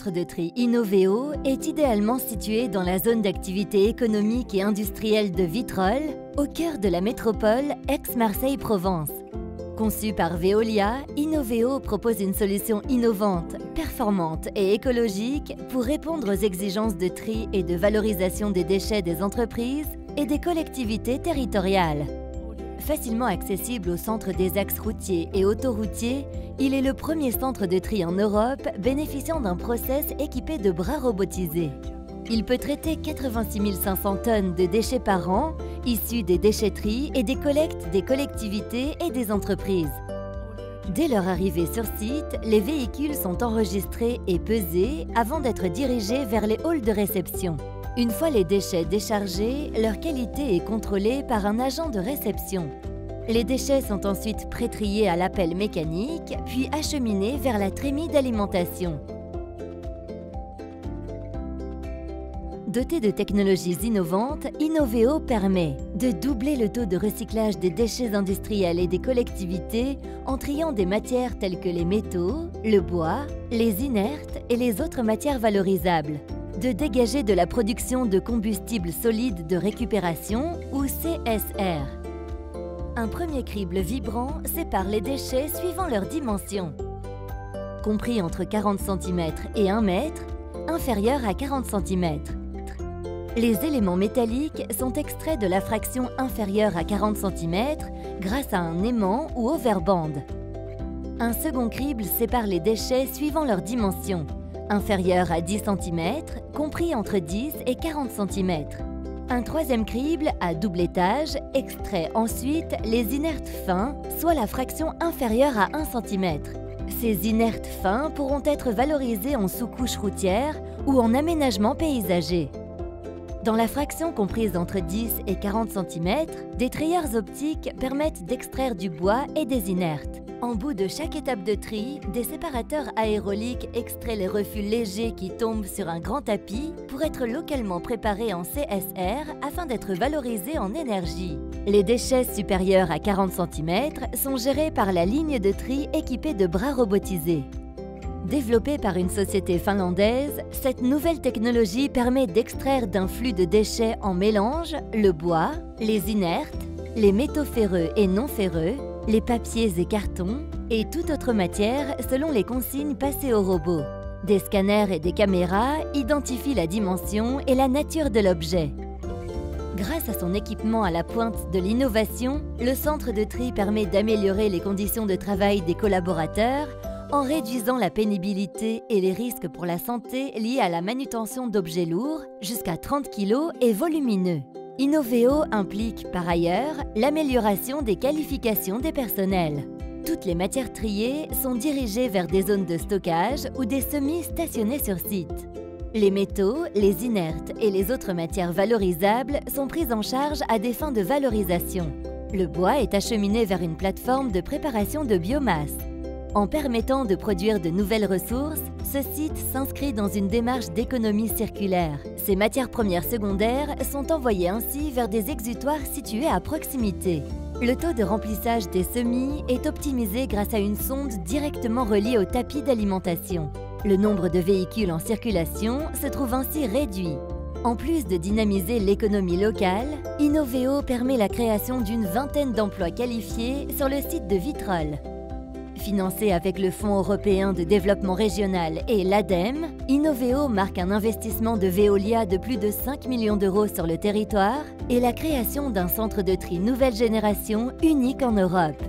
centre de tri Innoveo est idéalement situé dans la zone d'activité économique et industrielle de Vitrolles, au cœur de la métropole Aix-Marseille-Provence. Conçu par Veolia, Innoveo propose une solution innovante, performante et écologique pour répondre aux exigences de tri et de valorisation des déchets des entreprises et des collectivités territoriales. Facilement accessible au centre des axes routiers et autoroutiers, il est le premier centre de tri en Europe bénéficiant d'un process équipé de bras robotisés. Il peut traiter 86 500 tonnes de déchets par an, issus des déchetteries et des collectes des collectivités et des entreprises. Dès leur arrivée sur site, les véhicules sont enregistrés et pesés avant d'être dirigés vers les halls de réception. Une fois les déchets déchargés, leur qualité est contrôlée par un agent de réception. Les déchets sont ensuite pré-triés à l'appel mécanique, puis acheminés vers la trémie d'alimentation. Doté de technologies innovantes, Innoveo permet de doubler le taux de recyclage des déchets industriels et des collectivités en triant des matières telles que les métaux, le bois, les inertes et les autres matières valorisables, de dégager de la production de combustible solide de récupération ou CSR. Un premier crible vibrant sépare les déchets suivant leur dimension. Compris entre 40 cm et 1 m, inférieur à 40 cm. Les éléments métalliques sont extraits de la fraction inférieure à 40 cm grâce à un aimant ou overband. Un second crible sépare les déchets suivant leur dimension, inférieur à 10 cm, compris entre 10 et 40 cm. Un troisième crible à double étage extrait ensuite les inertes fins, soit la fraction inférieure à 1 cm. Ces inertes fins pourront être valorisés en sous-couche routière ou en aménagement paysager. Dans la fraction comprise entre 10 et 40 cm, des trieurs optiques permettent d'extraire du bois et des inertes. En bout de chaque étape de tri, des séparateurs aéroliques extraient les refus légers qui tombent sur un grand tapis pour être localement préparés en CSR afin d'être valorisés en énergie. Les déchets supérieurs à 40 cm sont gérés par la ligne de tri équipée de bras robotisés. Développée par une société finlandaise, cette nouvelle technologie permet d'extraire d'un flux de déchets en mélange le bois, les inertes, les métaux ferreux et non ferreux, les papiers et cartons et toute autre matière selon les consignes passées au robot. Des scanners et des caméras identifient la dimension et la nature de l'objet. Grâce à son équipement à la pointe de l'innovation, le centre de tri permet d'améliorer les conditions de travail des collaborateurs en réduisant la pénibilité et les risques pour la santé liés à la manutention d'objets lourds jusqu'à 30 kg et volumineux. Innoveo implique par ailleurs l'amélioration des qualifications des personnels. Toutes les matières triées sont dirigées vers des zones de stockage ou des semis stationnés sur site. Les métaux, les inertes et les autres matières valorisables sont prises en charge à des fins de valorisation. Le bois est acheminé vers une plateforme de préparation de biomasse. En permettant de produire de nouvelles ressources, ce site s'inscrit dans une démarche d'économie circulaire. Ces matières premières secondaires sont envoyées ainsi vers des exutoires situés à proximité. Le taux de remplissage des semis est optimisé grâce à une sonde directement reliée au tapis d'alimentation. Le nombre de véhicules en circulation se trouve ainsi réduit. En plus de dynamiser l'économie locale, Innoveo permet la création d'une vingtaine d'emplois qualifiés sur le site de Vitrolles. Financé avec le Fonds européen de développement régional et l'ADEME, Innoveo marque un investissement de Veolia de plus de 5 millions d'euros sur le territoire et la création d'un centre de tri nouvelle génération unique en Europe.